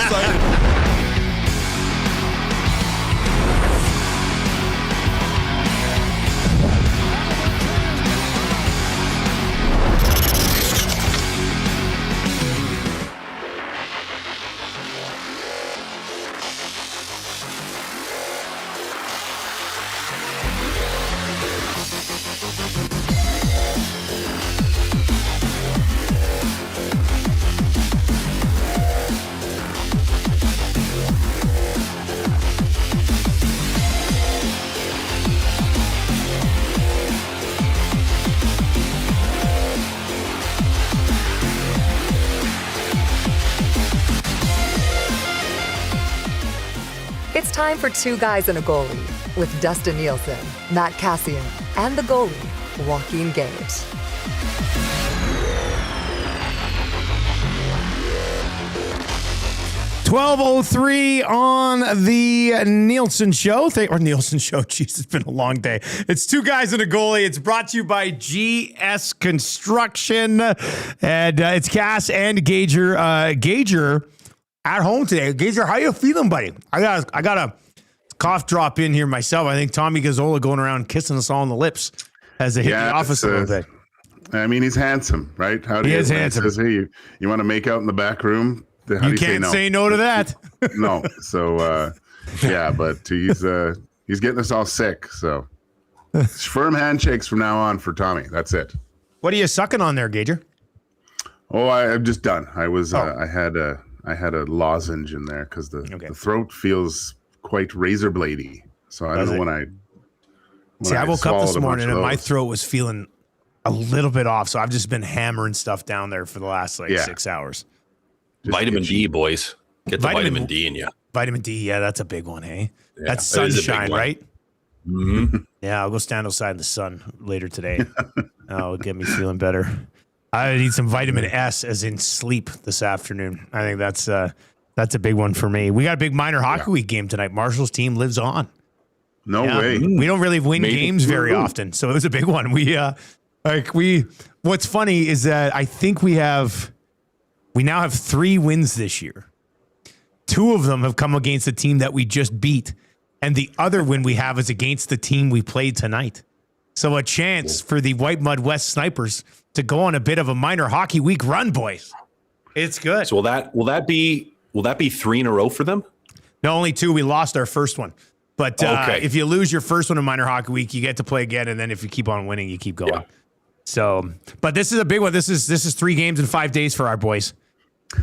excited. It's time for Two Guys and a Goalie with Dustin Nielsen, Matt Cassian, and the goalie, Joaquin Gage. $12:03 on the Nielsen Show. Jeez, it's been a long day. It's Two Guys and a Goalie. It's brought to you by GS Construction. And it's Cass and Gager. Gager at home today. Gager, how you feeling, buddy? I got a cough drop in here myself. I think Tommy Gazzola going around kissing us all on the lips as they hit the office a little bit. I mean, he's handsome, right? He is handsome. Says, hey, you want to make out in the back room? How you can't say no to that. No. So, yeah, but he's getting us all sick. So firm handshakes from now on for Tommy. That's it. What are you sucking on there, Gager? Oh, I'm just done. I was I had a lozenge in there because the throat feels quite razor bladey. So I don't know when I woke up this morning and my throat was feeling a little bit off. So I've just been hammering stuff down there for the last 6 hours. Just vitamin D, boys. Get the vitamin D in you. Vitamin D, yeah, that's a big one, hey? Yeah, that's sunshine, right? Mm-hmm. Yeah, I'll go stand outside in the sun later today. It'll get me feeling better. I need some vitamin S, as in sleep, this afternoon. I think that's a big one for me. We got a big minor hockey week game tonight. Marshall's team lives on. No way. We don't really win games very often, so it was a big one. What's funny is that I think we now have 3 wins this year. 2 of them have come against the team that we just beat, and the other win we have is against the team we played tonight. So a chance for the White Mud West Snipers to go on a bit of a minor hockey week run, boys. It's good. So will that be 3 in a row for them? No, only 2. We lost our first one. But if you lose your first one in minor hockey week, you get to play again, and then if you keep on winning, you keep going. Yeah. So, but this is a big one. This is 3 games in 5 days for our boys.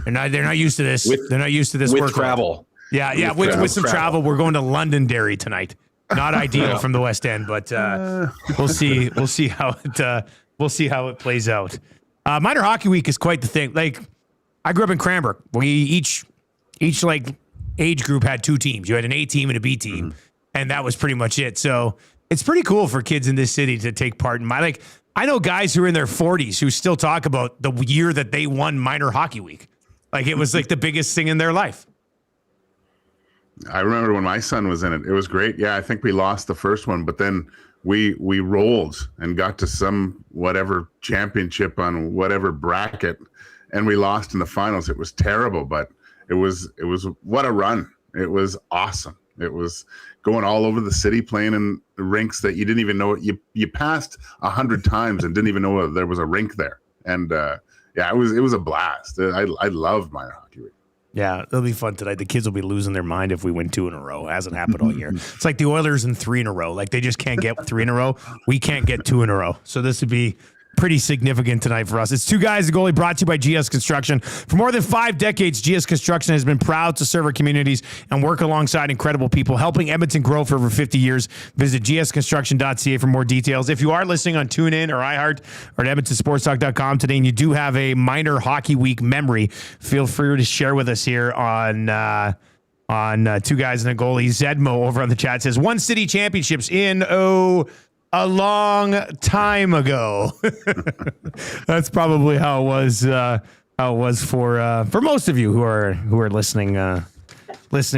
They're not used to this. They're not used to this with work travel. Yeah, with some travel. We're going to Londonderry tonight. Not ideal from the West End, but we'll see. We'll see how it plays out. Minor hockey week is quite the thing. Like, I grew up in Cranbrook. We each like age group had 2 teams. You had an A team and a B team, and that was pretty much it. So it's pretty cool for kids in this city to take part in. I know guys who are in their 40s who still talk about the year that they won minor hockey week. Like, it was like the biggest thing in their life. I remember when my son was in it. It was great. Yeah, I think we lost the first one, but then we rolled and got to some whatever championship on whatever bracket, and we lost in the finals. It was terrible, but it was what a run. It was awesome. It was going all over the city, playing in rinks that you didn't even know. You passed 100 times and didn't even know there was a rink there. And it was a blast. I loved minor hockey week. Yeah, it'll be fun tonight. The kids will be losing their mind if we win 2 in a row. It hasn't happened all year. It's like the Oilers in 3 in a row. Like, they just can't get 3 in a row. We can't get 2 in a row. So this would be pretty significant tonight for us. It's Two Guys, a Goalie, brought to you by GS Construction. For more than 5 decades, GS Construction has been proud to serve our communities and work alongside incredible people, helping Edmonton grow for over 50 years. Visit gsconstruction.ca for more details. If you are listening on TuneIn or iHeart or at edmontonsportstalk.com today, and you do have a minor hockey week memory, feel free to share with us here on Two Guys and a Goalie. Zedmo over on the chat says, 1 city championships in a long time ago. That's probably how it was for most of you who are listening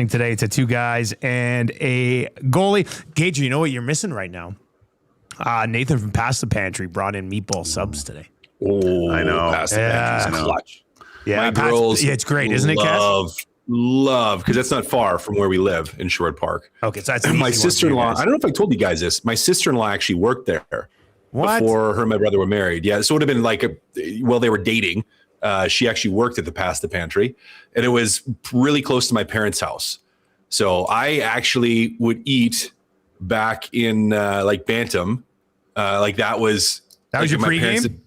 today to Two Guys and a Goalie. Gage, you know what you're missing right now? Nathan from Past the Pantry brought in meatball subs today. Oh, I know. Past the Pantry's clutch. Yeah, my girls. It's great, isn't it, Cass? love, because that's not far from where we live in Sherwood Park. Okay, so that's my sister-in-law. I don't know if I told you guys this. My sister-in-law actually worked there before her and my brother were married. Yeah, so it would have been like they were dating. She actually worked at the Pasta Pantry, and it was really close to my parents' house. So I actually would eat back in like Bantam. Like that was your pregame?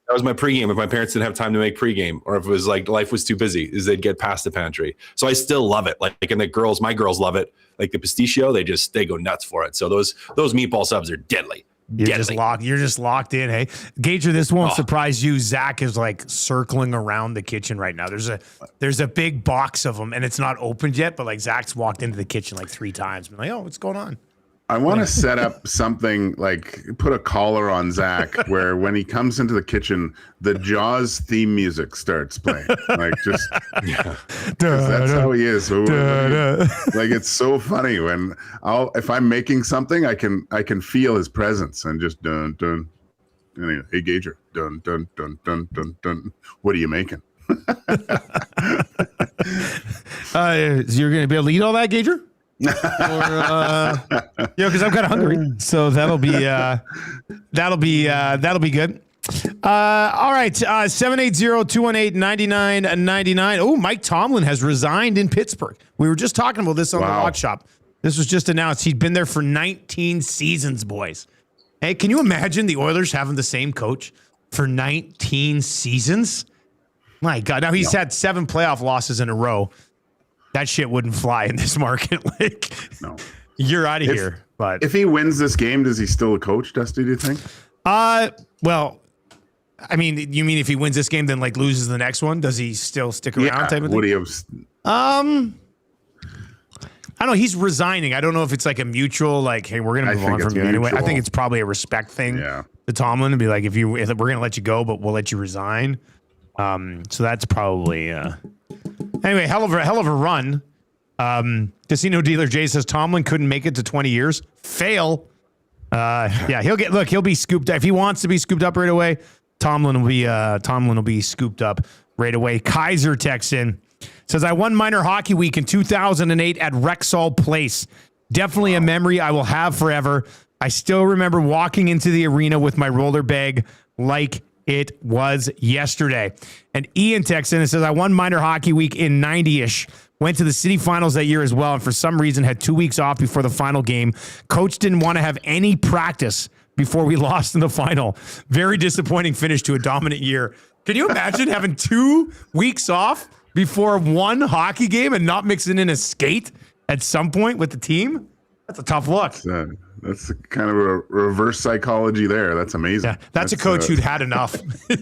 That was my pregame. If my parents didn't have time to make pregame, or if it was like life was too busy, is they'd get Pasta Pantry. So I still love it. Like, and my girls love it. Like the pistachio, they go nuts for it. So those meatball subs are deadly. You're just locked in. Hey, Gager, this won't surprise you. Zach is like circling around the kitchen right now. There's a big box of them, and it's not opened yet. But like Zach's walked into the kitchen like 3 times. Been like, oh, what's going on? I want to set up something like put a collar on Zach where when he comes into the kitchen, the Jaws theme music starts playing. Like just that's how he is. So like it's so funny when if I'm making something, I can feel his presence and just dun dun. Anyway, hey Gager, dun dun dun dun dun dun. What are you making? So you're gonna be able to eat all that, Gager? Because I'm kind of hungry, so that'll be good. All right, 780-218-9999. Oh, Mike Tomlin has resigned in Pittsburgh. We were just talking about this on the Watch Shop. This was just announced. He'd been there for 19 seasons, boys. Hey, can you imagine the Oilers having the same coach for 19 seasons? My God! Now he's had 7 playoff losses in a row. That shit wouldn't fly in this market. Like, no, you're out of here. But if he wins this game, does he still a coach, Dusty? Do you think? Well, I mean, you mean if he wins this game, then like loses the next one? Does he still stick around? Yeah, type of thing? Would he have? I don't know. He's resigning. I don't know if it's like a mutual, like, hey, we're gonna move on from you anyway. I think it's probably a respect thing. Yeah. To Tomlin to be like, if we're gonna let you go, but we'll let you resign. So that's probably. Anyway, hell of a run. Casino Dealer Jay says Tomlin couldn't make it to 20 years. Fail. Yeah, he'll be scooped up. If he wants to be scooped up right away, Tomlin will be scooped up right away. Kaiser texts in, says, I won minor hockey week in 2008 at Rexall Place. Definitely a memory I will have forever. I still remember walking into the arena with my roller bag like it was yesterday. And Ian texts in and says, I won minor hockey week in 90-ish. Went to the city finals that year as well, and for some reason had 2 weeks off before the final game. Coach didn't want to have any practice before we lost in the final. Very disappointing finish to a dominant year. Can you imagine having 2 weeks off before one hockey game and not mixing in a skate at some point with the team? That's a tough look. That's kind of a reverse psychology there. That's amazing. Yeah, that's a coach who'd had enough.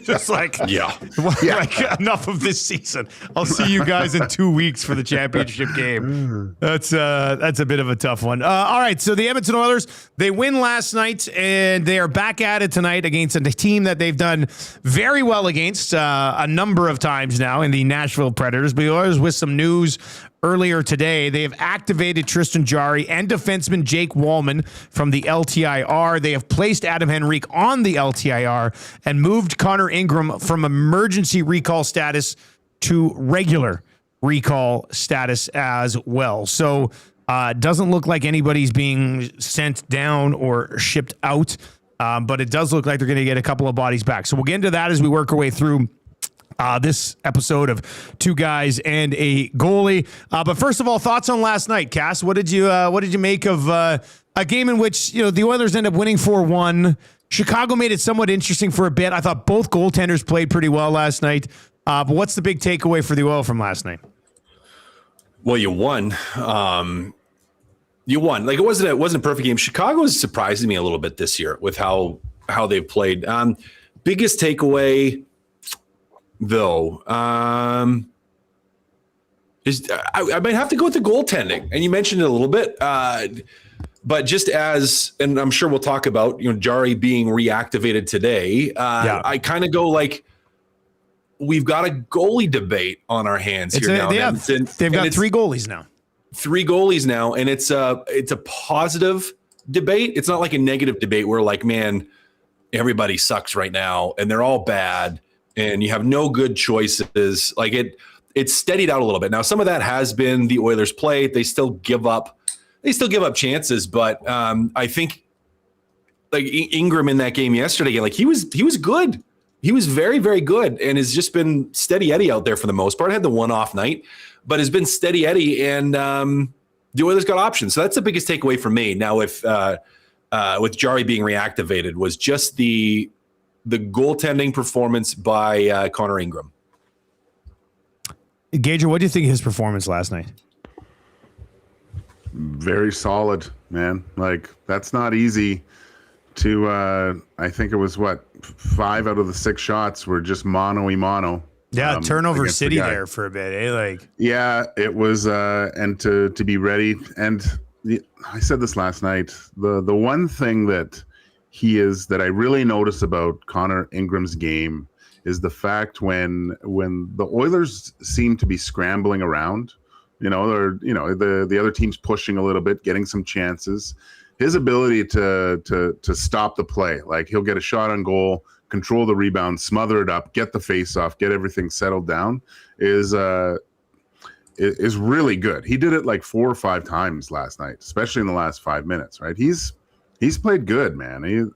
Just like, like enough of this season. I'll see you guys in 2 weeks for the championship game. That's a bit of a tough one. All right, so the Edmonton Oilers, they win last night, and they are back at it tonight against a team that they've done very well against a number of times now in the Nashville Predators. But the Oilers with some news earlier today. They have activated Tristan Jarry and defenseman Jake Walman from the LTIR. They have placed Adam Henrique on the LTIR and moved Connor Ingram from emergency recall status to regular recall status as well. So it doesn't look like anybody's being sent down or shipped out, but it does look like they're going to get a couple of bodies back. So we'll get into that as we work our way through this episode of Two Guys and a Goalie. But first of all, thoughts on last night, Cass. What did you make of a game in which the Oilers end up winning 4-1? Chicago made it somewhat interesting for a bit. I thought both goaltenders played pretty well last night. But what's the big takeaway for the Oil from last night? Well, you won. You won. Like it wasn't a perfect game. Chicago is surprising me a little bit this year with how they've played. Biggest takeaway, though, is I might have to go with the goaltending, and you mentioned it a little bit, but just and I'm sure we'll talk about Jarry being reactivated today. I kind of go like we've got a goalie debate on our hands here now. They've got 3 goalies now. 3 goalies now, and it's a positive debate. It's not like a negative debate where like, man, everybody sucks right now and they're all bad and you have no good choices. Like it's steadied out a little bit. Now, some of that has been the Oilers' play. They still give up chances, but I think like Ingram in that game yesterday, like he was good. He was very, very good, and has just been steady Eddie out there for the most part. Had the one-off night, but has been steady Eddie, and the Oilers got options. So that's the biggest takeaway for me. Now, with Jarry being reactivated, was just the goaltending performance by Connor Ingram. Gager, what do you think of his performance last night? Very solid, man. Like, that's not easy to, I think it was 5 out of the 6 shots were just mano-y-mano. Yeah, turnover city there for a bit, eh? Like, yeah, it was, and to be ready. And I said this last night, the one thing that I really notice about Connor Ingram's game is the fact when the Oilers seem to be scrambling around, the other team's pushing a little bit, getting some chances. His ability to stop the play, like he'll get a shot on goal, control the rebound, smother it up, get the face off, get everything settled down, is really good. He did it like 4 or 5 times last night, especially in the last 5 minutes. Right? He's played good, man.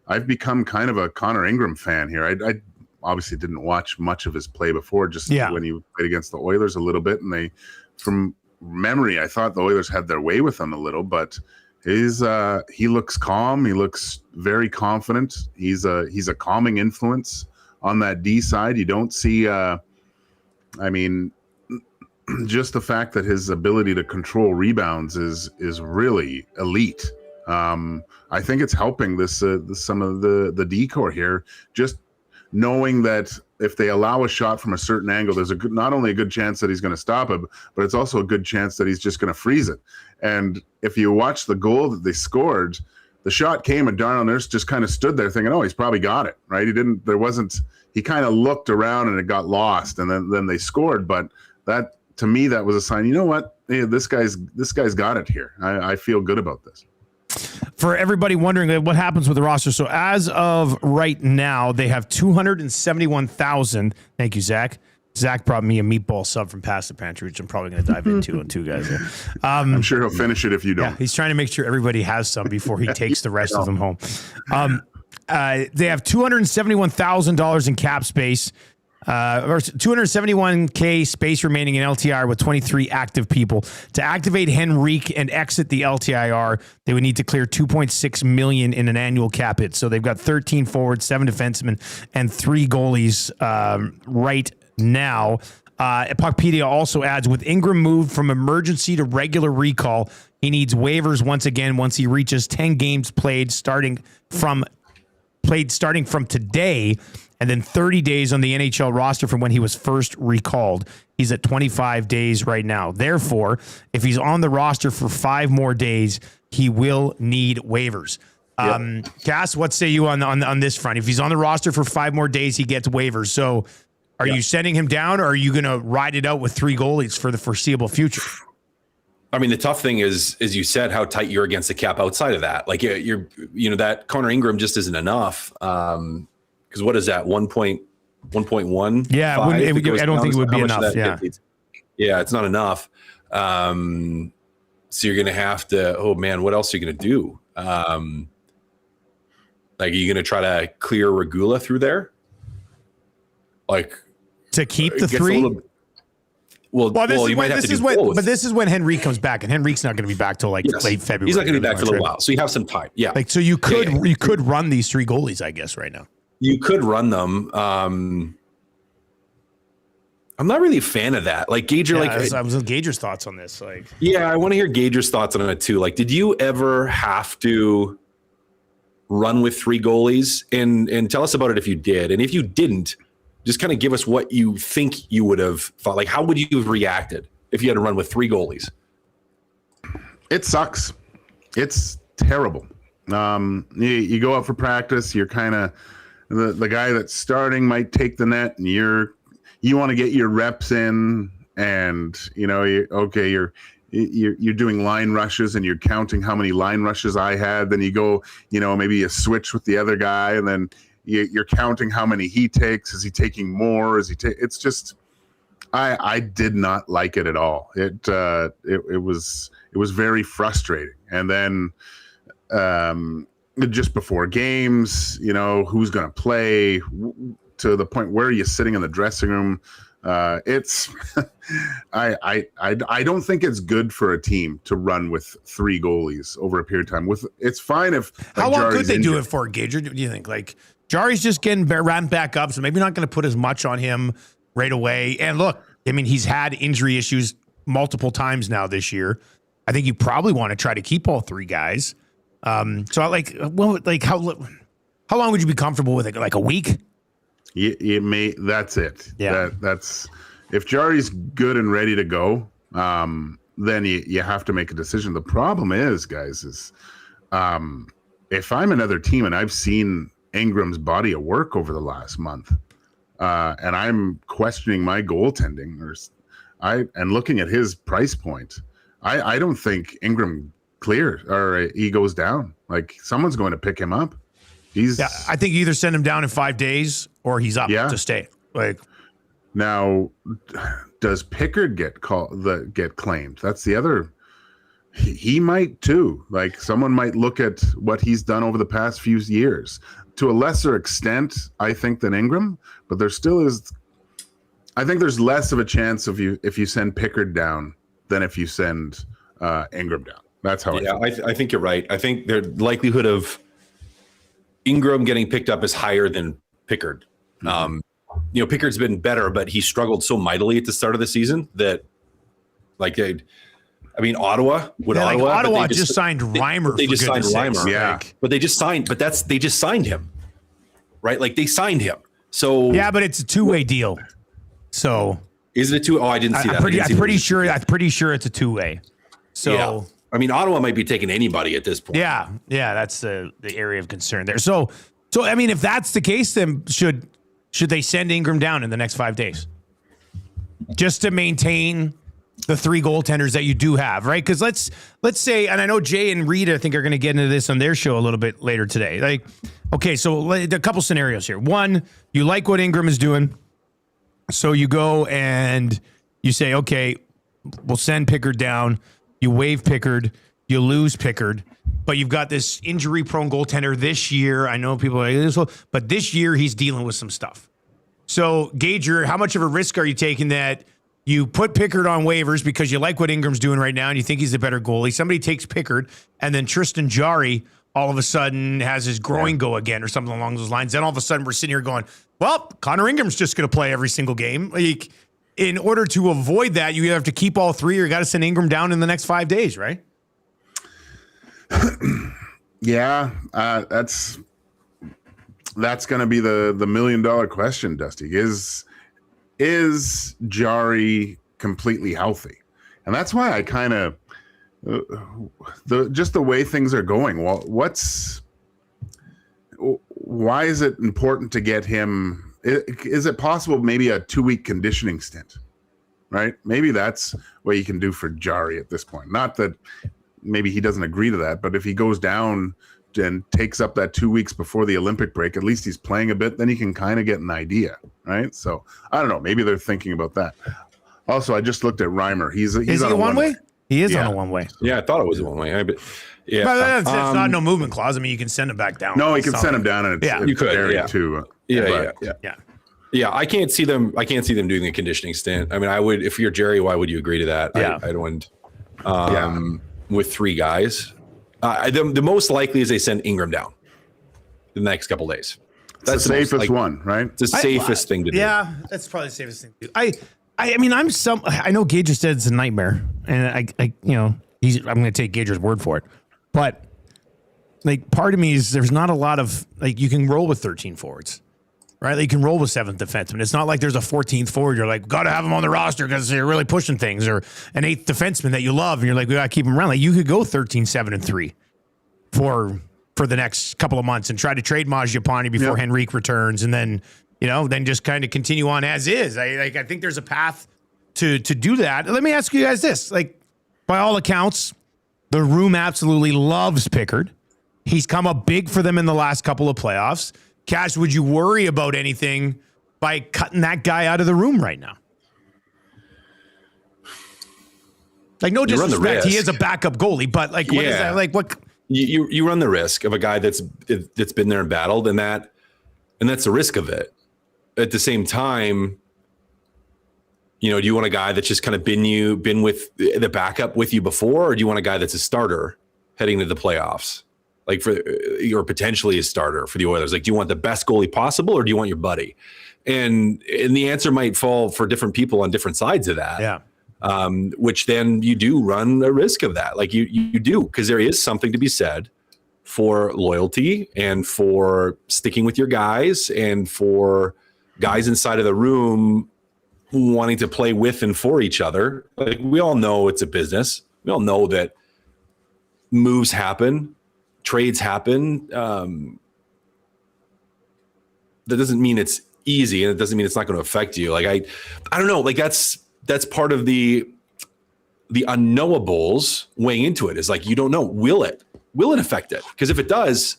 I've become kind of a Connor Ingram fan here. I obviously didn't watch much of his play before, when he played against the Oilers a little bit, and from memory, I thought the Oilers had their way with him a little, but he looks calm. He looks very confident. He's a calming influence on that D side. You don't see, just the fact that his ability to control rebounds is really elite. I think it's helping some of the decor here, just knowing that if they allow a shot from a certain angle, there's not only a good chance that he's going to stop it, but it's also a good chance that he's just going to freeze it. And if you watch the goal that they scored, the shot came and Darnell Nurse just kind of stood there thinking, oh, he's probably got it, right? He kind of looked around and it got lost, and then they scored. But that, to me, that was a sign, you know what? Hey, this guy's got it here. I feel good about this. For everybody wondering what happens with the roster, so as of right now, they have 271,000. Thank you, Zach. Zach brought me a meatball sub from past the pantry, which I'm probably going to dive into on 2 guys. I'm sure he'll finish it if you don't. Yeah, he's trying to make sure everybody has some before he takes the rest of them home. They have $271,000 in cap space. Or 271K space remaining in LTIR with 23 active people. To activate Henrique and exit the LTIR, they would need to clear $2.6 million in an annual cap hit. So they've got 13 forwards, 7 defensemen, and 3 goalies right now. Puckpedia also adds, with Ingram moved from emergency to regular recall, he needs waivers once again once he reaches 10 games played starting from today, and then 30 days on the NHL roster from when he was first recalled. He's at 25 days right now. Therefore, if he's on the roster for 5 more days, he will need waivers. Cass, what say you on this front? If he's on the roster for 5 more days, he gets waivers. So are you sending him down, or are you going to ride it out with 3 goalies for the foreseeable future? I mean, the tough thing is, as you said, how tight you're against the cap outside of that. Like you're that Connor Ingram just isn't enough. Because what is that? 1.1? Yeah, I don't think it would be enough. Yeah, it's not enough. So you're going to have to. Oh man, what else are you going to do? Like, are you going to try to clear Regula through there? Like to keep the 3. This is when Henrique comes back, and Henrique's not going to be back till late February. He's not going to be back for a little while, so you have some time. Yeah, so you could run these 3 goalies, I guess, right now. You could run them. I'm not really a fan of that. Like Gager, I was on Gager's thoughts on this. I want to hear Gager's thoughts on it too. Like, did you ever have to run with 3 goalies? And tell us about it if you did, and if you didn't, just kind of give us what you think you would have thought. Like, how would you have reacted if you had to run with 3 goalies? It sucks. It's terrible. You go out for practice. You're kind of the guy that's starting might take the net, and you want to get your reps in, and you're doing line rushes, and you're counting how many line rushes I had. Then you go, maybe you switch with the other guy, and then you're counting how many he takes. Is he taking more? It's just, I did not like it at all. It was very frustrating. And then just before games, who's going to play, to the point where you're sitting in the dressing room. It's I don't think it's good for a team to run with 3 goalies over a period of time. It's fine if how long Jarry's could they injured. do it for, Gage? Or do you think like Jarry's just getting ramped back up, so maybe not going to put as much on him right away? And look, I mean, he's had injury issues multiple times now this year. I think you probably want to try to keep all 3 guys. So how long would you be comfortable with it? Like a week? It may. That's it. Yeah. That's if Jarry's good and ready to go, then you have to make a decision. The problem is, guys, if I'm another team and I've seen Ingram's body of work over the last month, and I'm questioning my goaltending, and looking at his price point, I don't think Ingram clears or he goes down. Like someone's going to pick him up. I think you either send him down in 5 days or he's up to stay. Like now, does Pickard get claimed? That's the other. He might too. Like someone might look at what he's done over the past few years to a lesser extent, I think, than Ingram. But there still is. I think there's less of a chance if you send Pickard down than if you send Ingram down. That's how. I think you're right. I think the likelihood of Ingram getting picked up is higher than Pickard. Pickard's been better, but he struggled so mightily at the start of the season that, Ottawa Ottawa just signed Reimer. They just signed Reimer, yeah. But they just signed him, right? Like they signed him. So yeah, but it's a 2-way deal. So is it a 2? Oh, I didn't see that. I'm pretty sure it's a 2-way. So. Yeah. Ottawa might be taking anybody at this point. Yeah, that's the area of concern there. So if that's the case, then should they send Ingram down in the next 5 days, just to maintain the 3 goaltenders that you do have, right? Because let's say, and I know Jay and Reed, I think, are going to get into this on their show a little bit later today. Like, okay, so a couple scenarios here. One, you like what Ingram is doing, so you go and you say, okay, we'll send Pickard down. You waive Pickard, you lose Pickard, but you've got this injury-prone goaltender this year. I know people are like this, but this year he's dealing with some stuff. So, Gager, how much of a risk are you taking that you put Pickard on waivers because you like what Ingram's doing right now and you think he's a better goalie? Somebody takes Pickard, and then Tristan Jarry all of a sudden has his groin go again or something along those lines. Then all of a sudden we're sitting here going, well, Connor Ingram's just going to play every single game. Like, in order to avoid that, you have to keep all 3 or you got to send Ingram down in the next 5 days, right? Yeah, that's going to be the $1 million question, Dusty. Is Jarry completely healthy? And that's why I kind of just the way things are going. Well, why is it important to get him? Is it possible maybe a 2-week conditioning stint, right? Maybe that's what you can do for Jarry at this point. Not that maybe he doesn't agree to that, but if he goes down and takes up that 2 weeks before the Olympic break, at least he's playing a bit, then he can kind of get an idea, right? So I don't know. Maybe they're thinking about that. Also, I just looked at Reimer. He's is he on a one-way? He is on a one-way. Yeah, I thought it was a one-way. But yeah, but that's not no movement clause. I mean, you can send him back down. No, you can send him down, and it's you could, buried too. Yeah, I can't see them doing a conditioning stint. I mean, I would, if you're Jarry, why would you agree to that? Yeah. I don't. With 3 guys, the most likely is they send Ingram down the next couple days. That's the safest one, right? It's the safest thing to do. Yeah, that's probably the safest thing to do. I know Gage just said it's a nightmare, and I'm going to take Gager's word for it, but like part of me is there's not a lot of you can roll with 13 forwards. Right, you can roll with 7th defenseman. It's not like there's a 14th forward. You're like, got to have him on the roster because they're really pushing things, or an 8th defenseman that you love, and you're like, we got to keep him around. Like you could go 13, 7, and 3 for the next couple of months and try to trade Mangiapane before Henrique returns, and then just kind of continue on as is. I think there's a path to do that. Let me ask you guys this: like, by all accounts, the room absolutely loves Pickard. He's come up big for them in the last couple of playoffs. Cash, would you worry about anything by cutting that guy out of the room right now? Like, no disrespect, he is a backup goalie, but like, what is that? Like, what? You run the risk of a guy that's been there and battled, and that's the risk of it. At the same time, do you want a guy that's just kind of been with the backup with you before, or do you want a guy that's a starter heading to the playoffs, like or potentially a starter for the Oilers? Like, do you want the best goalie possible, or do you want your buddy? And the answer might fall for different people on different sides of that. Yeah. Which then you do run a risk of that. Like you do, because there is something to be said for loyalty and for sticking with your guys and for guys inside of the room wanting to play with and for each other. Like, we all know it's a business. We all know that moves happen, trades happen. That doesn't mean it's easy, and it doesn't mean it's not going to affect you. Like, I don't know. Like, that's part of the unknowables weighing into it, is like, you don't know. Will it affect it? Because if it does,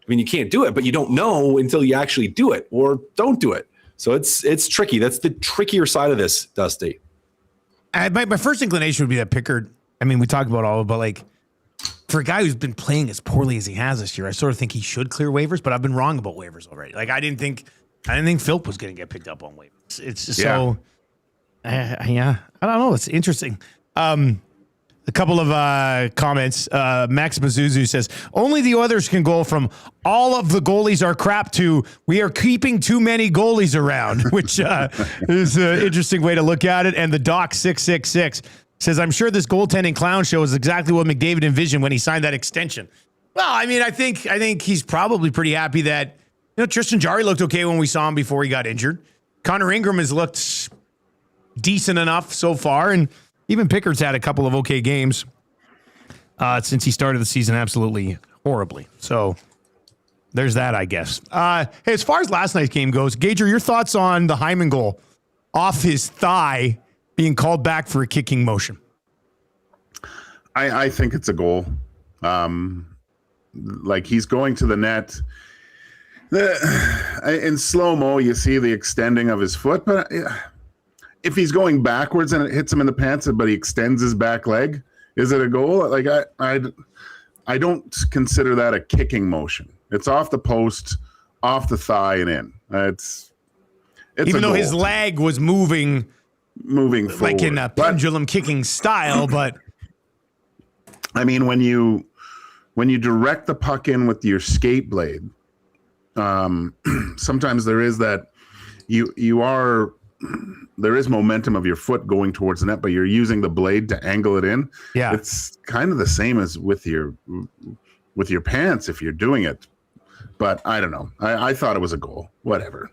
I mean, you can't do it, but you don't know until you actually do it or don't do it. So it's tricky. That's the trickier side of this, Dusty. My first inclination would be that Pickard, I mean, we talked about all, but like, for a guy who's been playing as poorly as he has this year, I sort of think he should clear waivers, but I've been wrong about waivers already. Like, I didn't think Philp was going to get picked up on waivers. It's just so, I don't know. It's interesting. A couple of comments. Max Mazuzu says, only the Oilers can go from all of the goalies are crap to we are keeping too many goalies around, which is an interesting way to look at it. And the Doc 666 says, I'm sure this goaltending clown show is exactly what McDavid envisioned when he signed that extension. Well, I mean, I think he's probably pretty happy that, Tristan Jarry looked okay when we saw him before he got injured. Connor Ingram has looked decent enough so far, and even Pickard's had a couple of okay games since he started the season absolutely horribly. So there's that, I guess. Hey, as far as last night's game goes, Gager, your thoughts on the Hyman goal off his thigh being called back for a kicking motion? I think it's a goal. Like, he's going to the net. In slow-mo, you see the extending of his foot, but if he's going backwards and it hits him in the pants, but he extends his back leg, is it a goal? Like, I don't consider that a kicking motion. It's off the post, off the thigh, and in. It's even though his leg was moving forward, like in a pendulum kicking style. But I mean, when you direct the puck in with your skate blade, sometimes there is that there is momentum of your foot going towards the net, but you're using the blade to angle it in. Yeah. It's kind of the same as with your pants if you're doing it. But I don't know. I thought it was a goal. Whatever.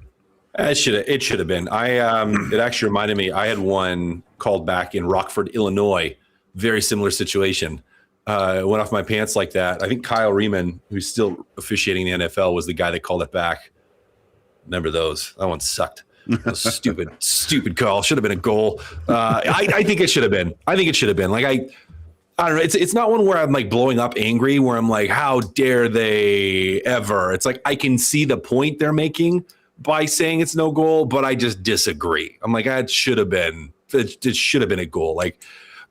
It should have been. It actually reminded me, I had one called back in Rockford, Illinois. Very similar situation. Went off my pants like that. I think Kyle Riemann, who's still officiating the NFL, was the guy that called it back. Remember those? That one sucked. That was stupid call. Should have been a goal. I think it should have been. Like, I don't know. It's not one where I'm like blowing up angry, where I'm like, how dare they ever? It's like, I can see the point they're making by saying it's no goal, but I just disagree. I'm like, it should have been. It should have been a goal. Like,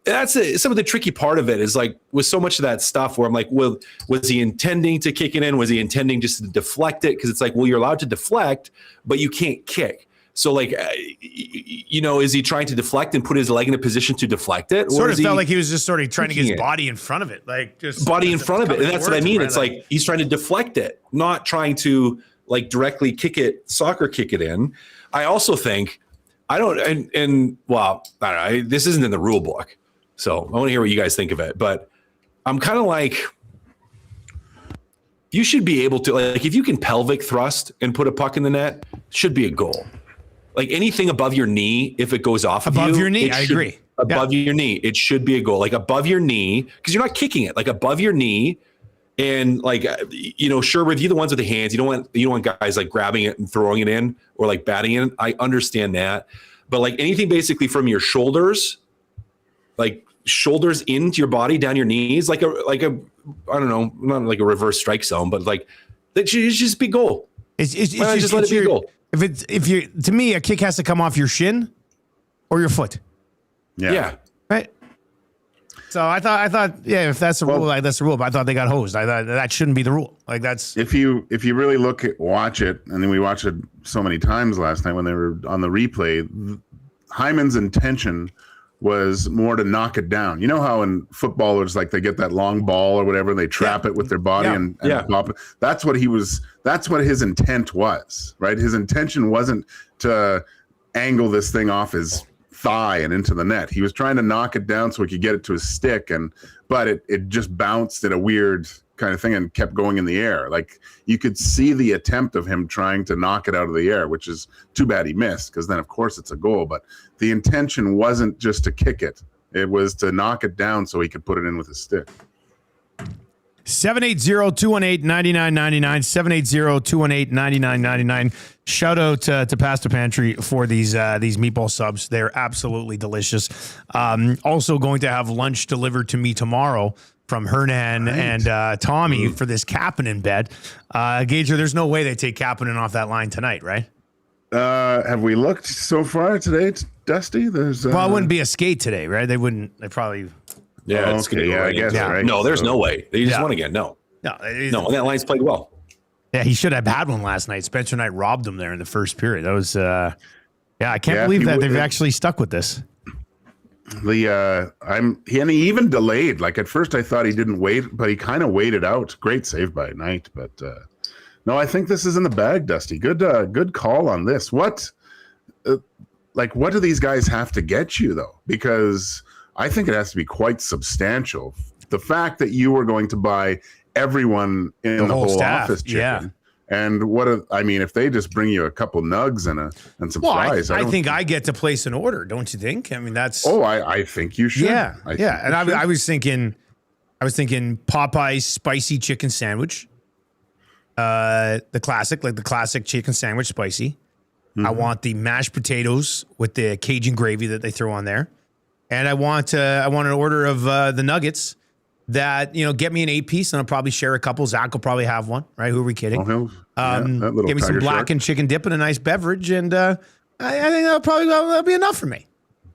that's some of the tricky part of it is like with so much of that stuff where I'm like, well, was he intending to kick it in? Was he intending just to deflect it? Because it's like, well, you're allowed to deflect, but you can't kick. So like, is he trying to deflect and put his leg in a position to deflect it? Sort of felt like he was just sort of trying to get his body in front of it. Like, just body in front of it. And that's what I mean. It's like he's trying to deflect it, not trying to like directly soccer kick it in. I also think, I don't know, this isn't in the rule book. So I want to hear what you guys think of it, but I'm kind of like, you should be able to, like, if you can pelvic thrust and put a puck in the net, should be a goal. Like anything above your knee, if it goes off above your knee, I agree. Above your knee, it should be a goal. Like above your knee, because you're not kicking it. Like above your knee, and like sure, with you the ones with the hands, you don't want guys like grabbing it and throwing it in or like batting it. I understand that, but like anything basically from your shoulders, like shoulders into your body, down your knees, like a I don't know, not like a reverse strike zone, but like that should just be goal. It's just let it be a goal. To me, a kick has to come off your shin or your foot. Yeah. Right. So I thought, yeah, if that's the rule, like, that's the rule. But I thought they got hosed. I thought that shouldn't be the rule. Like that's if you really watch it, and then we watched it so many times last night when they were on the replay. Hyman's intention was more to knock it down. You know how in footballers, like they get that long ball or whatever, and they trap it with their body and pop it. That's what his intent was, right? His intention wasn't to angle this thing off his thigh and into the net. He was trying to knock it down so he could get it to his stick, but it just bounced at a weird kind of thing and kept going in the air. Like you could see the attempt of him trying to knock it out of the air, which is too bad he missed, because then of course it's a goal. But the intention wasn't just to kick it. It was to knock it down so he could put it in with his stick. 780-218-9999, 780-218-9999. Shout out to Pasta Pantry for these meatball subs. They're absolutely delicious. Also going to have lunch delivered to me tomorrow from Hernan and Tommy for this Kapanen bet. Gager, there's no way they take Kapanen off that line tonight, right? Have we looked so far today, Dusty? There's well, it wouldn't be a skate today, right? They wouldn't. They probably. Yeah, it's gonna go right. I guess. Yeah. Right. No, there's no way. They just won again. No, that line's played well. Yeah, he should have had one last night. Spencer Knight robbed him there in the first period. That was, I can't believe that they've actually stuck with this. He even delayed. Like at first, I thought he didn't wait, but he kind of waited out. Great save by Knight, but no, I think this is in the bag, Dusty. Good call on this. What do these guys have to get you though? Because I think it has to be quite substantial. The fact that you were going to buy everyone in the whole staff, office chicken. Yeah. And if they just bring you a couple nugs and some fries. I think I get to place an order, don't you think? I mean, that's. Oh, I think you should. Yeah, And I was thinking Popeye's spicy chicken sandwich, the classic chicken sandwich, spicy. Mm-hmm. I want the mashed potatoes with the Cajun gravy that they throw on there, and I want an order of the nuggets. That, get me an 8-piece and I'll probably share a couple. Zach will probably have one, right? Who are we kidding? Give me some blackened chicken dip and a nice beverage, and I think that'll be enough for me.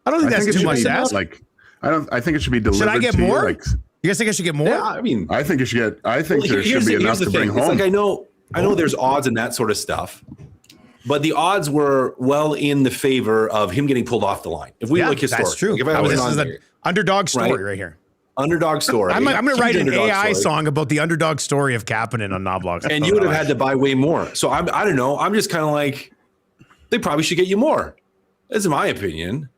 I don't think that's too much to ask. I think it should be delivered. Should I get to more? You, you guys think I should get more? Yeah, I mean, I think you should get. I think there should be enough to bring home. It's like I know there's odds and that sort of stuff, but the odds were well in the favor of him getting pulled off the line. If we look historically, that's true. This is the underdog story right here. Underdog story. I'm going to write an AI song about the underdog story of Kapanen on Knobloch. And you would have had to buy way more. So I don't know. I'm just kind of like, they probably should get you more. That's my opinion.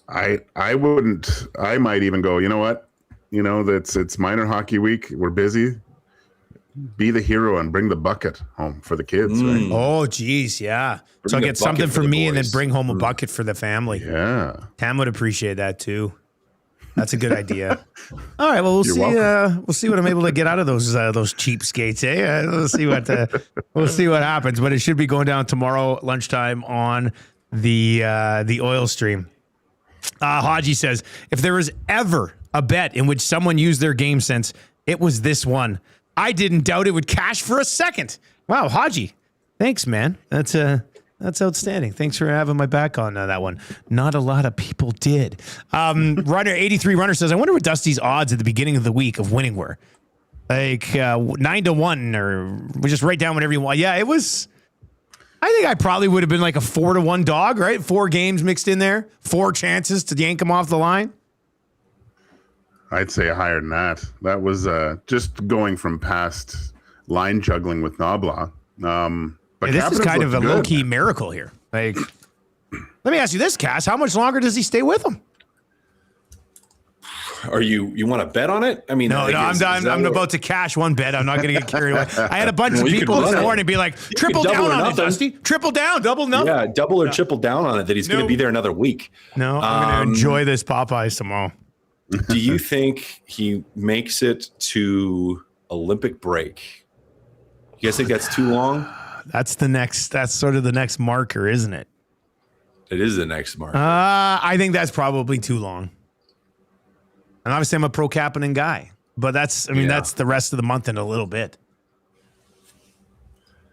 I wouldn't. I might even go, you know what? It's minor hockey week. We're busy. Be the hero and bring the bucket home for the kids. Right? Oh, geez. Yeah. So I'll get something for me and then bring home a bucket for the family. Yeah. Tam would appreciate that too. That's a good idea. All right, well, we'll see. We'll see what I'm able to get out of those cheapskates. We'll see what happens. But it should be going down tomorrow lunchtime on the oil stream. Haji says, if there was ever a bet in which someone used their game sense, it was this one. I didn't doubt it would cash for a second. Wow, Haji, thanks, man. That's outstanding. Thanks for having my back on that one. Not a lot of people did. Runner 83 Runner says, I wonder what Dusty's odds at the beginning of the week of winning were. Like 9-1, or we just write down whatever you want. Yeah, it was. I think I probably would have been like a 4-1 dog, right? 4 games mixed in there, 4 chances to yank him off the line. I'd say higher than that. That was just going from past line juggling with Knobloch. But this is kind of a low-key miracle here. Like, let me ask you this, Cass. How much longer does he stay with him? Are you want to bet on it? I mean, no, I'm about to cash one bet. I'm not going to get carried away. I had a bunch of people this morning be like, triple down on it, Dusty. Triple down, double nothing. Yeah, double or triple down on it that he's going to be there another week. No, I'm going to enjoy this Popeyes tomorrow. Do you think he makes it to Olympic break? You guys think that's too long? That's sort of the next marker, isn't it? It is the next marker. I think that's probably too long. And obviously I'm a pro Kapanen guy, but that's the rest of the month in a little bit.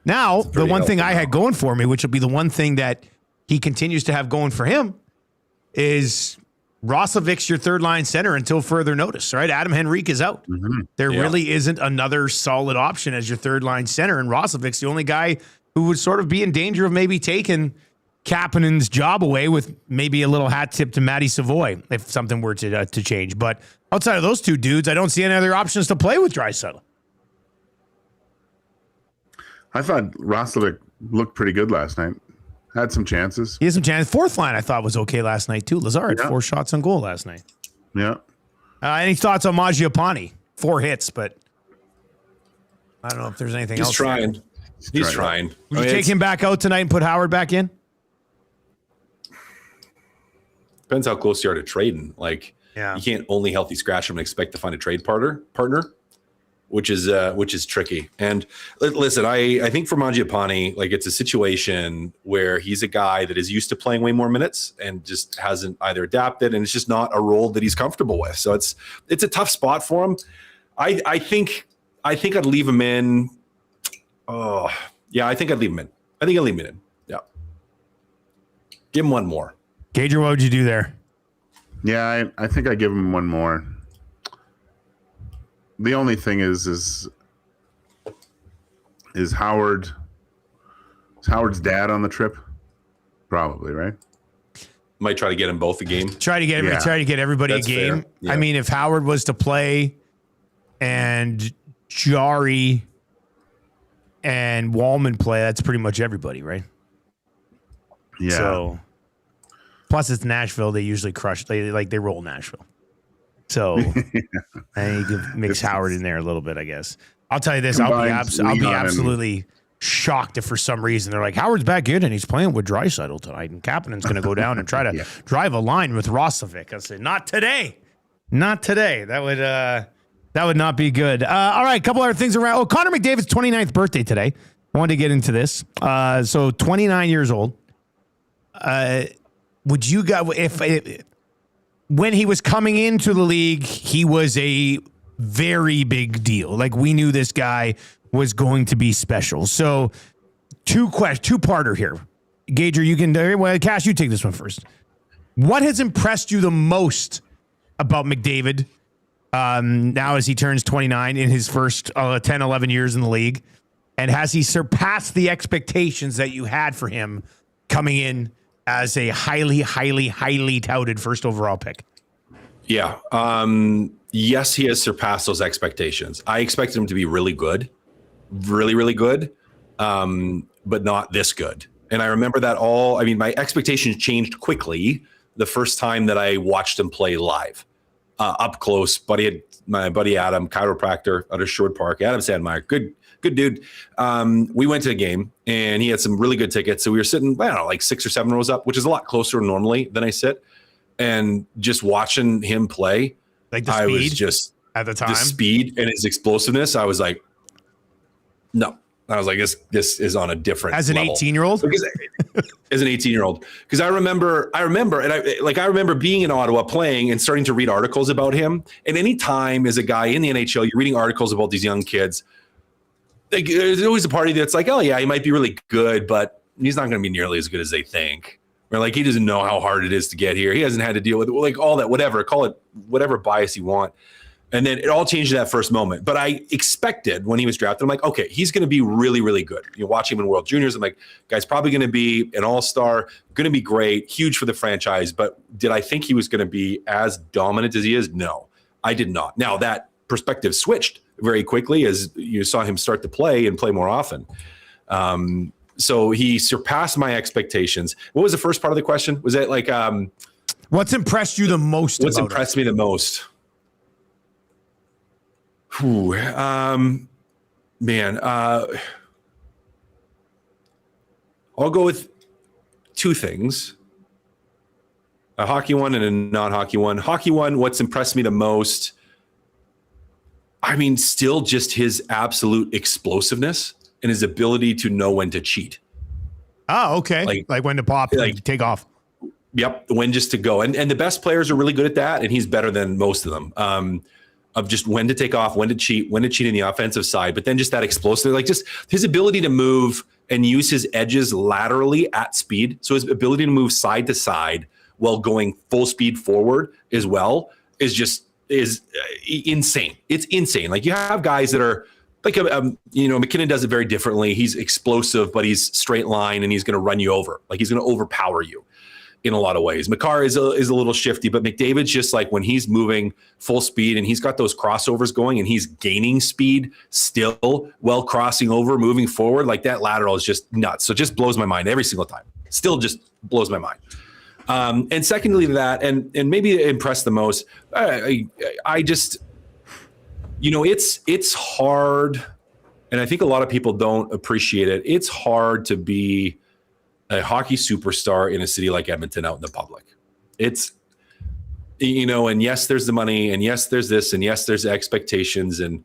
Now, the one thing I had going for me, which will be the one thing that he continues to have going for him, is Roslovic's your third line center until further notice, right? Adam Henrique is out. Mm-hmm. There really isn't another solid option as your third line center, and Roslovic's the only guy who would sort of be in danger of maybe taking Kapanen's job away, with maybe a little hat tip to Matty Savoy if something were to change. But outside of those two dudes, I don't see any other options to play with Draisaitl. I thought Roslovic looked pretty good last night. Had some chances. He had some chances. Fourth line, I thought, was okay last night, too. Lazar had 4 shots on goal last night. Yeah. Any thoughts on Mangiapane? 4 hits, but I don't know if there's anything else. He's trying. He's trying. Would you take him back out tonight and put Howard back in? Depends how close you are to trading. Like, you can't only healthy scratch him and expect to find a trade partner, which is tricky. And listen, I think for Mangiapane, like, it's a situation where he's a guy that is used to playing way more minutes and just hasn't either adapted, and it's just not a role that he's comfortable with. So it's a tough spot for him. I think I'd leave him in. Oh, yeah, I think I'd leave him in. Yeah. Give him one more. Gager, what would you do there? Yeah, I think I give him one more. The only thing is Howard's dad on the trip? Probably, right? Might try to get him both a game. Try to get everybody That's a game. Yeah. I mean, if Howard was to play and Jarry and Walman play, that's pretty much everybody, right? Yeah. So, plus it's Nashville. They usually crush. They roll Nashville. So I think you can mix Howard in there a little bit, I guess. I'll tell you this. I'll be absolutely shocked if for some reason they're like, Howard's back in and he's playing with Draisaitl tonight, and Kapanen's going to go down and try to drive a line with Roslovic. I said, not today. Not today. That would not be good. All right, a couple other things around. Oh, Connor McDavid's 29th birthday today. I wanted to get into this. So 29 years old. Would you guys, if when he was coming into the league, he was a very big deal. Like, we knew this guy was going to be special. So two-parter here. Gager, you can, Cash, you take this one first. What has impressed you the most about McDavid now as he turns 29 in his first 10, 11 years in the league? And has he surpassed the expectations that you had for him coming in as a highly, highly, highly touted first overall pick? Yeah. Yes, he has surpassed those expectations. I expected him to be really good, really, really good, but not this good. And I remember that my expectations changed quickly the first time that I watched him play live, up close. My buddy Adam, chiropractor out of Sherwood Park, Adam Sandmeyer, good dude. We went to a game and he had some really good tickets. So we were sitting, I don't know, like 6 or 7 rows up, which is a lot closer normally than I sit. And just watching him play, like the I speed was just at the time, the speed and his explosiveness. I was like, no. I was like, this is on a different as an level. 18-year-old. As an 18-year-old, because I remember being in Ottawa playing and starting to read articles about him. And any time as a guy in the NHL, you're reading articles about these young kids. Like, there's always a party that's like, oh yeah, he might be really good, but he's not going to be nearly as good as they think. Or like, he doesn't know how hard it is to get here. He hasn't had to deal with like all that, whatever, call it whatever bias you want. And then it all changed in that first moment. But I expected when he was drafted, I'm like, okay, he's going to be really, really good. You watch him in World Juniors. I'm like, guy's probably going to be an all-star, going to be great, huge for the franchise. But did I think he was going to be as dominant as he is? No, I did not. Now that perspective switched very quickly as you saw him start to play and play more often. So he surpassed my expectations. What was the first part of the question? Was it like, what's impressed you the most? What's impressed me the most? Man, I'll go with 2 things. A hockey one and a non-hockey one. Hockey one, what's impressed me the most, I mean, still just his absolute explosiveness and his ability to know when to cheat. Oh, okay. Like when to pop, like take off. Yep, when just to go. And the best players are really good at that, and he's better than most of them. Of just when to take off, when to cheat in the offensive side, but then just that explosive, like just his ability to move and use his edges laterally at speed. So his ability to move side to side while going full speed forward as well is insane. It's insane. Like, you have guys that are like, McKinnon does it very differently. He's explosive, but he's straight line and he's going to run you over. Like, he's going to overpower you in a lot of ways. Makar is a little shifty, but McDavid's just like, when he's moving full speed and he's got those crossovers going and he's gaining speed still while crossing over, moving forward, like, that lateral is just nuts. So it just blows my mind every single time. Still just blows my mind. And secondly to that, and maybe impressed the most, I just, it's hard, and I think a lot of people don't appreciate it. It's hard to be a hockey superstar in a city like Edmonton out in the public. It's, and yes, there's the money, and yes, there's this, and yes, there's expectations, and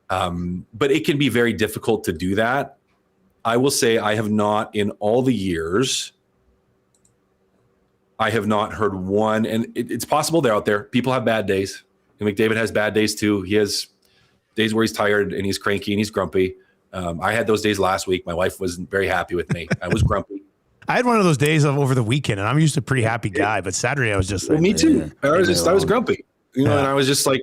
but it can be very difficult to do that. I will say I have not, in all the years, I have not heard one, and it's possible they're out there. People have bad days, and McDavid has bad days too. He has days where he's tired and he's cranky and he's grumpy. I had those days last week. My wife wasn't very happy with me. I was grumpy. I had one of those days over the weekend, and I'm usually a pretty happy guy, but Saturday I was just like, me too. I was grumpy, and I was just like,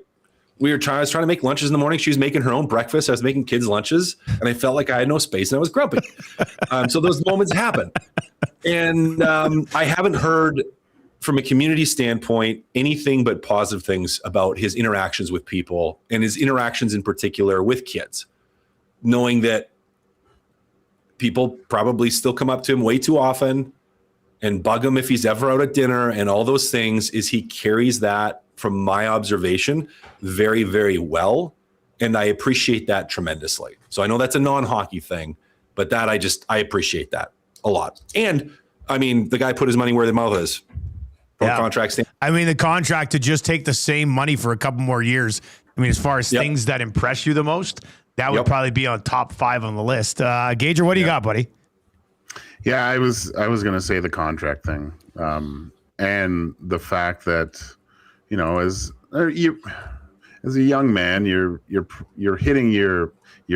I was trying to make lunches in the morning. She was making her own breakfast. I was making kids lunches, and I felt like I had no space and I was grumpy. So those moments happen. And I haven't heard from a community standpoint anything but positive things about his interactions with people and his interactions in particular with kids, knowing that people probably still come up to him way too often and bug him if he's ever out at dinner and all those things. Is he carries that, from my observation, very, very well. And I appreciate that tremendously. So I know that's a non-hockey thing, but that I appreciate that a lot. And I mean, the guy put his money where the mouth is. Contract standpoint. I mean, the contract to just take the same money for a couple more years. I mean, as far as things that impress you the most, that would probably be on top 5 on the list. Gager, what do you got, buddy? Yeah, I was going to say the contract thing, and the fact that, as a young man, you're hitting your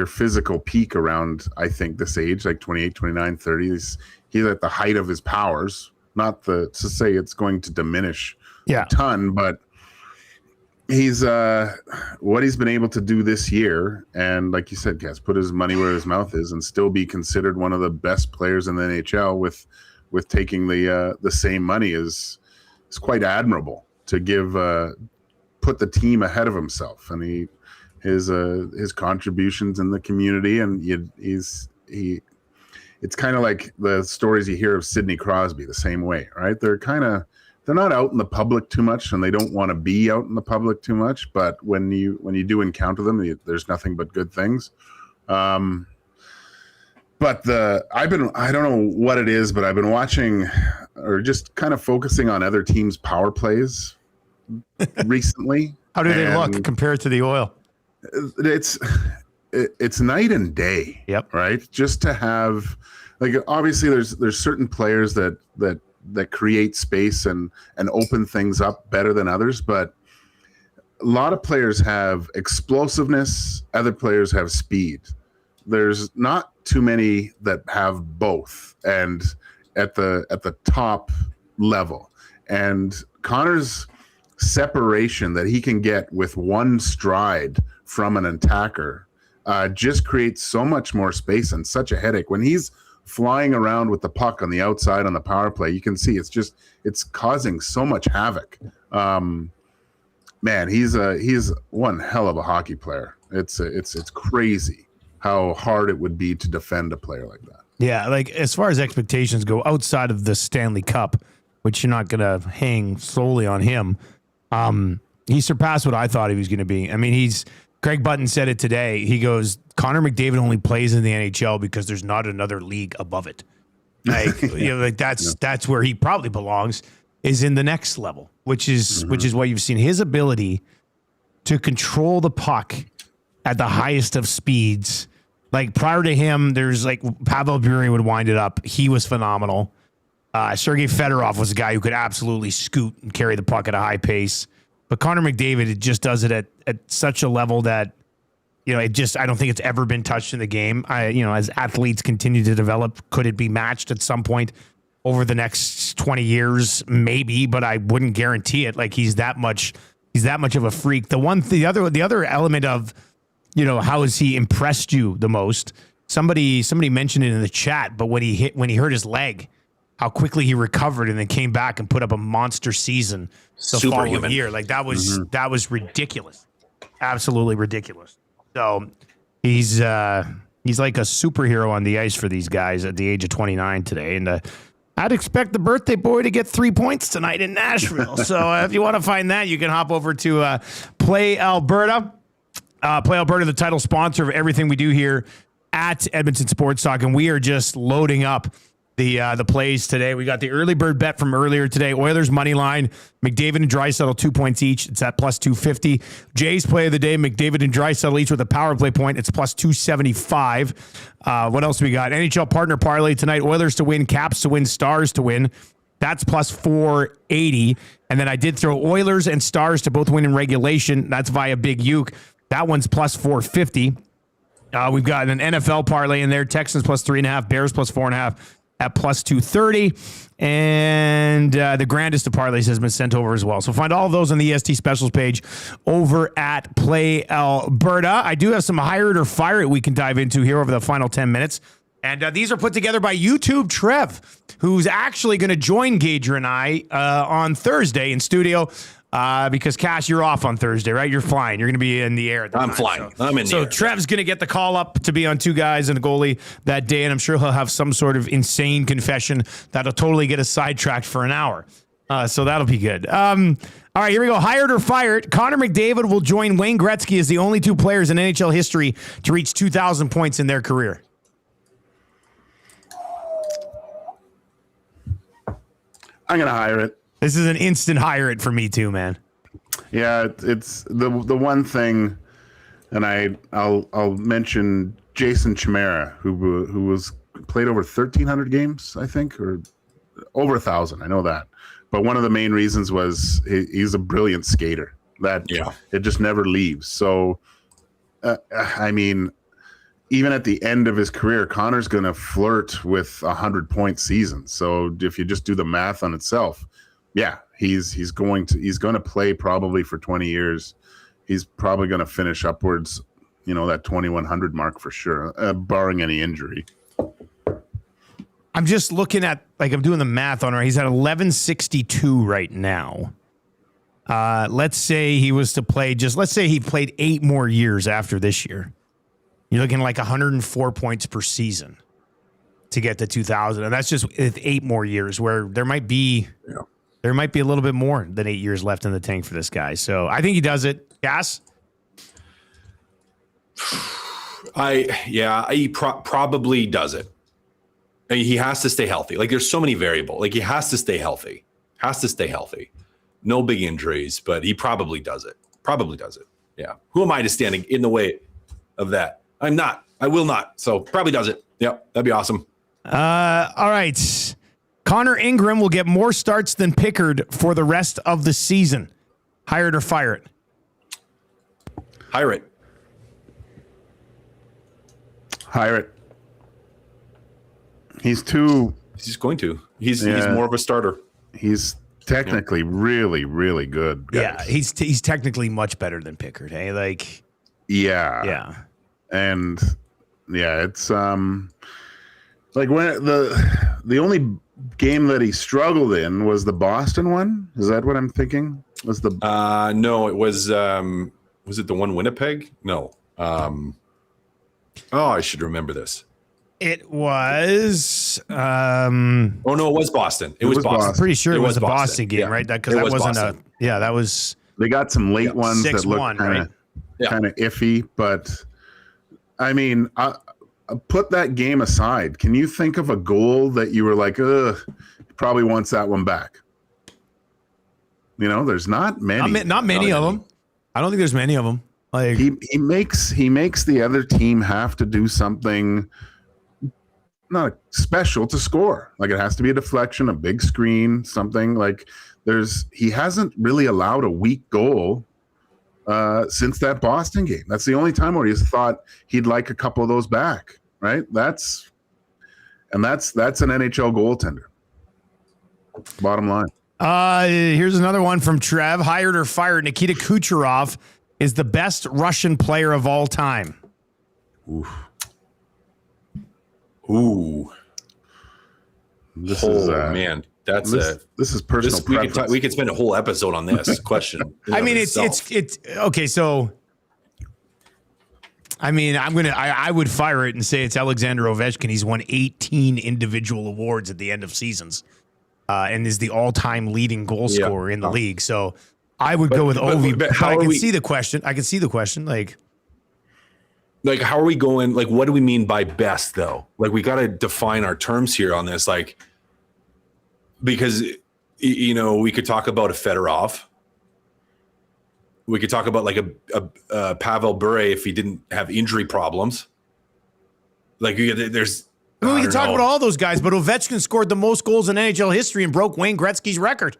physical peak around, I think, this age, like 28, 29, 30. He's at the height of his powers. Not to say it's going to diminish a ton, but he's what he's been able to do this year, and like you said, Cass, put his money where his mouth is, and still be considered one of the best players in the NHL with taking the same money is quite admirable. To give put the team ahead of himself, and his contributions in the community, and it's kind of like the stories you hear of Sidney Crosby, the same way, right? They're not out in the public too much, and they don't want to be out in the public too much. But when you do encounter them, there's nothing but good things. But I don't know what it is, but I've been watching, or just kind of focusing on other teams' power plays recently. How do they look compared to the Oil? It's night and day. Yep. Right. Just to have, like, obviously there's certain players that create space and open things up better than others, but a lot of players have explosiveness. Other players have speed. There's not too many that have both, and at the top level. And Connor's separation that he can get with one stride from an attacker just creates so much more space and such a headache. When he's flying around with the puck on the outside on the power play, you can see it's causing so much havoc. Man, he's one hell of a hockey player. It's crazy how hard it would be to defend a player like that. Yeah, like as far as expectations go, outside of the Stanley Cup, which you're not going to hang solely on him, he surpassed what I thought he was going to be. I mean, Greg Button said it today. He goes, Connor McDavid only plays in the NHL because there's not another league above it. Like, like that's where he probably belongs, is in the next level, which is what you've seen. His ability to control the puck at the highest of speeds. Like prior to him, there's like Pavel Bure would wind it up. He was phenomenal. Sergei Fedorov was a guy who could absolutely scoot and carry the puck at a high pace. But Connor McDavid, it just does it at such a level that, I don't think it's ever been touched in the game. As athletes continue to develop, could it be matched at some point? over the next 20 years, maybe, but I wouldn't guarantee it. Like he's that much of a freak. The other element of, how has he impressed you the most? Somebody mentioned it in the chat, but when he hurt his leg, how quickly he recovered and then came back and put up a monster season the following year. Like that was ridiculous. Absolutely ridiculous. So he's like a superhero on the ice for these guys at the age of 29 today. And I'd expect the birthday boy to get 3 points tonight in Nashville. So if you want to find that, you can hop over to Play Alberta. Play Alberta, the title sponsor of everything we do here at Edmonton Sports Talk. And we are just loading up the plays today. We got the early bird bet from earlier today. Oilers money line, McDavid and Draisaitl 2 points each. It's at plus 250. Jay's play of the day, McDavid and Draisaitl each with a power play point. It's plus 275. What else we got? NHL partner parlay tonight. Oilers to win, Caps to win, Stars to win. That's plus 480. And then I did throw Oilers and Stars to both win in regulation. That's via Big Uke. That one's plus 450. We've got an NFL parlay in there. Texans plus 3.5, Bears plus 4.5. At plus 230, and the grandest of parlays has been sent over as well. So find all of those on the EST specials page over at Play Alberta. I do have some hire it or fire it we can dive into here over the final 10 minutes. And these are put together by YouTube Trev, who's actually going to join Gager and I on Thursday in studio. Because Cash, you're off on Thursday, right? You're flying. You're going to be in the air. I'm flying. I'm in the air. So Trev's going to get the call up to be on Two Guys and a Goalie that day, and I'm sure he'll have some sort of insane confession that'll totally get us sidetracked for an hour. So that'll be good. All right, here we go. Hired or fired. Connor McDavid will join Wayne Gretzky as the only two players in NHL history to reach 2,000 points in their career. I'm going to hire it. This is an instant hire it for me too, man. Yeah, it's the one thing, and I'll mention Jason Chimera, who was played over 1,300 games, I think, or over 1,000. I know that, but one of the main reasons was he's a brilliant skater. It just never leaves. So, I mean, even at the end of his career, Connor's going to flirt with 100-point seasons. So if you just do the math on itself. Yeah, he's going to play probably for 20 years. He's probably going to finish upwards, that 2,100 mark for sure, barring any injury. I'm just looking at, I'm doing the math on her. He's at 1162 right now. Let's say he was to play let's say he played 8 more years after this year. You're looking like 104 points per season to get to 2,000. And that's just 8 more years where there might be... Yeah. There might be a little bit more than 8 years left in the tank for this guy. So I think he does it. Gas? He probably does it. I mean, he has to stay healthy. There's so many variables. He has to stay healthy. No big injuries, but he probably does it. Yeah. Who am I to standing in the way of that? I'm not. I will not. So probably does it. Yep. That'd be awesome. All right. Connor Ingram will get more starts than Pickard for the rest of the season. Hire it or fire it? Hire it. Hire it. He's going to. He's more of a starter. He's technically really, really good. Guys. Yeah, he's technically much better than Pickard. Hey, Yeah. And it's when the only game that he struggled in was the Boston one. Is that what I'm thinking? Was the no, it was it the one Winnipeg? No. I should remember this. It was oh no, it was Boston. It was Boston. I'm pretty sure it was a Boston game, right? Because that wasn't Boston. that was they got some late ones that looked kind of iffy, but I mean, put that game aside. Can you think of a goal that you were like, he probably wants that one back? There's not many. Not many of them. I don't think there's many of them. He makes the other team have to do something not special to score. It has to be a deflection, a big screen, something he hasn't really allowed a weak goal since that Boston game. That's the only time where he's thought he'd like a couple of those back, right? That's an NHL goaltender. Bottom line. Here's another one from Trev. Hired or fired, Nikita Kucherov is the best Russian player of all time. Ooh. This man. That's this is personal preference. We could spend a whole episode on this question. I mean, it's okay. So, I mean, I would fire it and say it's Alexander Ovechkin. He's won 18 individual awards at the end of seasons, and is the all-time leading goal scorer in the league. So, I would go with Ovi. But I can see the question. I can see the question. Like, how are we going? Like, what do we mean by best, though? Like, we got to define our terms here on this. Like, because, we could talk about a Fedorov. We could talk about like a Pavel Bure if he didn't have injury problems. Like, there's. I mean, we can talk about all those guys, but Ovechkin scored the most goals in NHL history and broke Wayne Gretzky's record.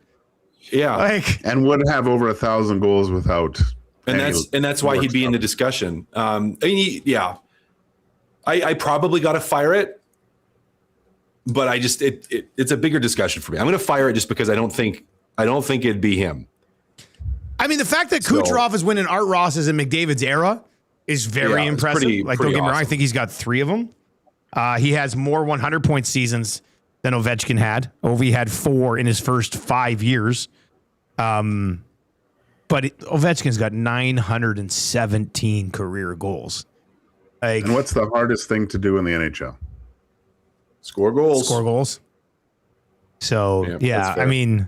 Yeah, and would have over 1,000 goals without. And that's why he'd be in the discussion. I mean, I probably got to fire it, but I just it's a bigger discussion for me. I'm going to fire it just because I don't think it'd be him. I mean, the fact that Kucherov is winning Art Ross's in McDavid's era is very impressive. Don't get me wrong. I think he's got 3 of them. He has more 100-point seasons than Ovechkin had. Ovi had 4 in his first 5 years. But Ovechkin's got 917 career goals. And what's the hardest thing to do in the NHL? Score goals. So, yeah, I mean,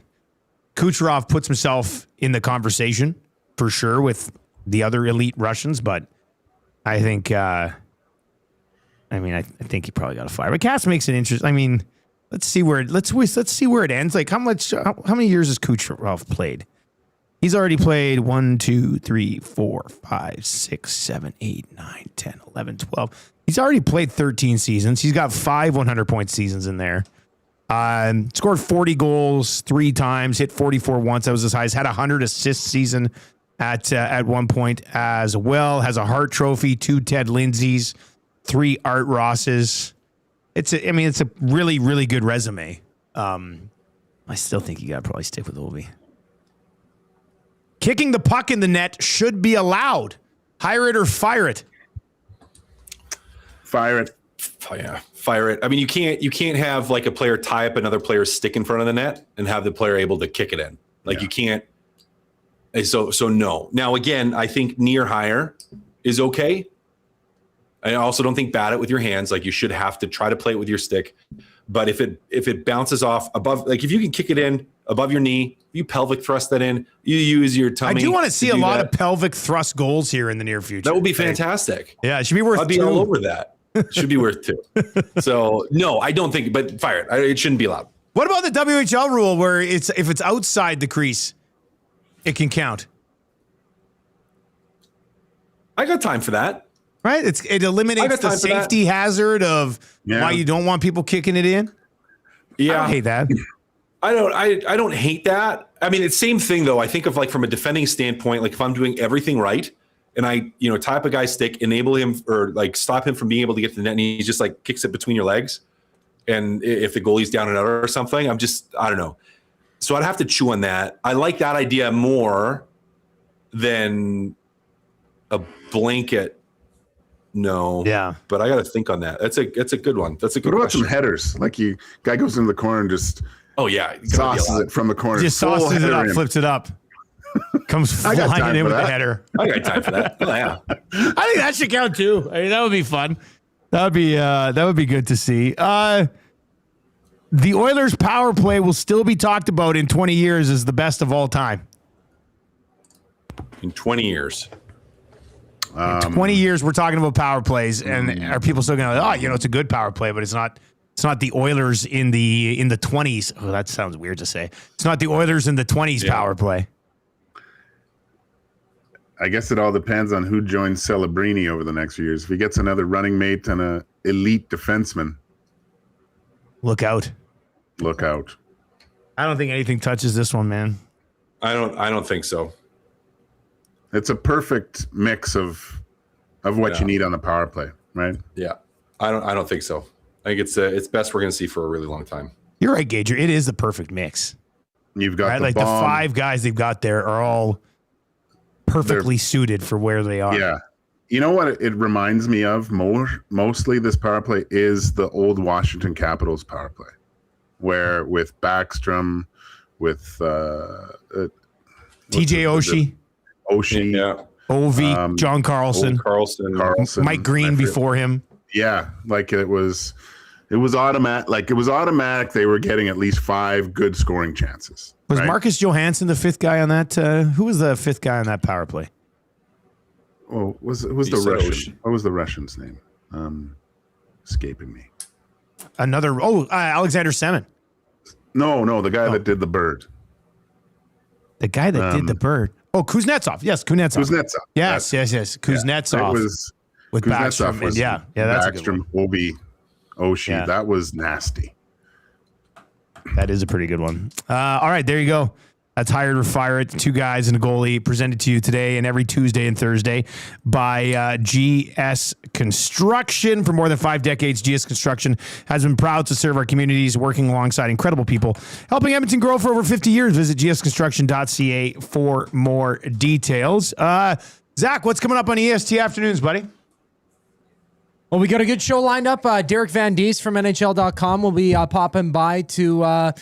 Kucherov puts himself in the conversation for sure with the other elite Russians, but I think, I think he probably got a fire. But Cass makes it interesting. I mean, let's see where it ends. Like, how many years has Kucherov played? He's already played 1, 2, 3, 4, 5, 6, 7, 8, 9, 10, 11, 12. He's already played 13 seasons. He's got 5 100-point seasons in there. Scored 40 goals 3 times, hit 44 once. That was his highest. Had a 100 assist season at one point as well. Has a Hart Trophy, 2 Ted Lindsays, 3 Art Rosses. It's a really, really good resume. I still think you got to probably stick with Ovi. Kicking the puck in the net should be allowed. Hire it or fire it. Fire it. Yeah, fire it. I mean, you can't have like a player tie up another player's stick in front of the net and have the player able to kick it in. Like you can't. So no. Now again, I think near hire is okay. I also don't think bat it with your hands. Like you should have to try to play it with your stick. But if it bounces off above, like if you can kick it in above your knee, you pelvic thrust that in, you use your tummy. I do want to see a lot of pelvic thrust goals here in the near future. That would be fantastic. Yeah, it should be worth I'd be 2. all over that. It should be worth 2. So no, I don't think, but fire it. It shouldn't be allowed. What about the WHL rule where if it's outside the crease, it can count? I got time for that. Right? It eliminates the safety hazard of why you don't want people kicking it in. Yeah. I don't hate that. I don't hate that. I mean, it's same thing though. I think of like from a defending standpoint, like if I'm doing everything right and I, tie up a guy's stick, enable him or like stop him from being able to get to the net and he just like kicks it between your legs. And if the goalie's down and out or something, I don't know. So I'd have to chew on that. I like that idea more than a blanket. No. Yeah. But I got to think on that. That's a good one. That's a good What about question. some headers? Like guy goes into the corner and just sauces it from the corner. Just sauces it up, flips it up. Comes flying in with the header. I got time for that. Oh, yeah. I think that should count too. I mean, that would be fun. That would be good to see. The Oilers power play will still be talked about in 20 years as the best of all time. In 20 years. In 20 years, we're talking about power plays, and are people still going to? It's a good power play, but it's not. It's not the Oilers in the 20s. Oh, that sounds weird to say. It's not the Oilers in the 20s power play. I guess it all depends on who joins Celebrini over the next few years. If he gets another running mate and an elite defenseman, look out. Look out. I don't think anything touches this one, man. I don't think so. It's a perfect mix of what you need on the power play, right? Yeah. I don't think so. I think it's best we're going to see for a really long time. You're right, Gager. It is the perfect mix. You've got right? the like bomb. the 5 guys they've got there are all perfectly suited for where they are. Yeah. You know what it reminds me of mostly this power play is the old Washington Capitals power play, where with Backstrom, with TJ Oshie, Yeah. Ovi, John Carlson, Carlson, Mike Green before him. Yeah, like it was automatic. Like it was automatic. They were getting at least 5 good scoring chances. Was right? Marcus Johansson the 5th guy on that? Who was the 5th guy on that power play? Oh, was the Russian? What was the Russian's name? Escaping me. Alexander Semin. No, the guy that did the bird. The guy that did the bird. Oh, Kuznetsov. Yes, Kuznetsov. Yes. Kuznetsov. With Kuznetsov Backstrom. was Yeah, that's a good Backstrom, one. Obi, Oshie. Yeah. That was nasty. That is a pretty good one. All right, there you go. That's Hired or Fire It, 2 guys and a goalie, presented to you today and every Tuesday and Thursday by GS Construction. For more than 5 decades, GS Construction has been proud to serve our communities, working alongside incredible people, helping Edmonton grow for over 50 years. Visit gsconstruction.ca for more details. Zach, what's coming up on EST Afternoons, buddy? Well, we got a good show lined up. Derek Van Diest from NHL.com will be popping by to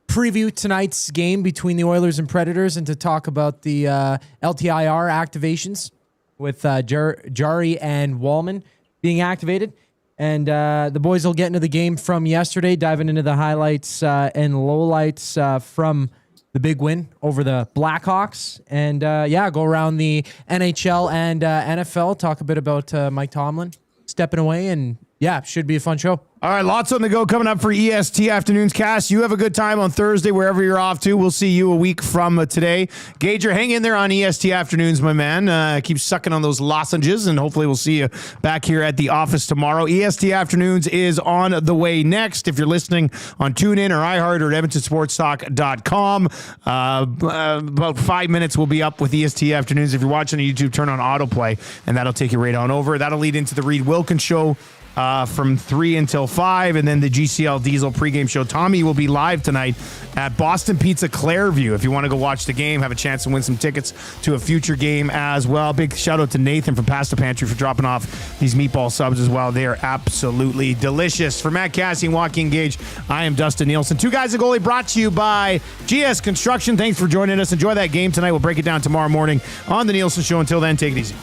preview tonight's game between the Oilers and Predators and to talk about the LTIR activations with Jarry and Walman being activated. And the boys will get into the game from yesterday, diving into the highlights and lowlights from the big win over the Blackhawks. And go around the NHL and NFL, talk a bit about Mike Tomlin stepping away, and should be a fun show. All right, lots on the go coming up for EST Afternoons. Cass, you have a good time on Thursday wherever you're off to. We'll see you a week from today. Gager, hang in there on EST Afternoons, my man. Keep sucking on those lozenges, and hopefully we'll see you back here at the office tomorrow. EST Afternoons is on the way next. If you're listening on TuneIn or iHeart or at EdmontonSportsTalk.com, about 5 minutes will be up with EST Afternoons. If you're watching on YouTube, turn on autoplay, and that'll take you right on over. That'll lead into the Reed Wilkins Show from 3 until 5, and then the GCL Diesel pregame show. Tommy will be live tonight at Boston Pizza Clairview. If you want to go watch the game, have a chance to win some tickets to a future game as well. Big shout out to Nathan from Pasta Pantry for dropping off these meatball subs as well. They are absolutely delicious. For Matt Cassie and Joaquin Gage, I am Dustin Nielsen. 2 Guys A Goalie brought to you by GS Construction. Thanks for joining us. Enjoy that game tonight. We'll break it down tomorrow morning on the Nielsen Show. Until then, take it easy.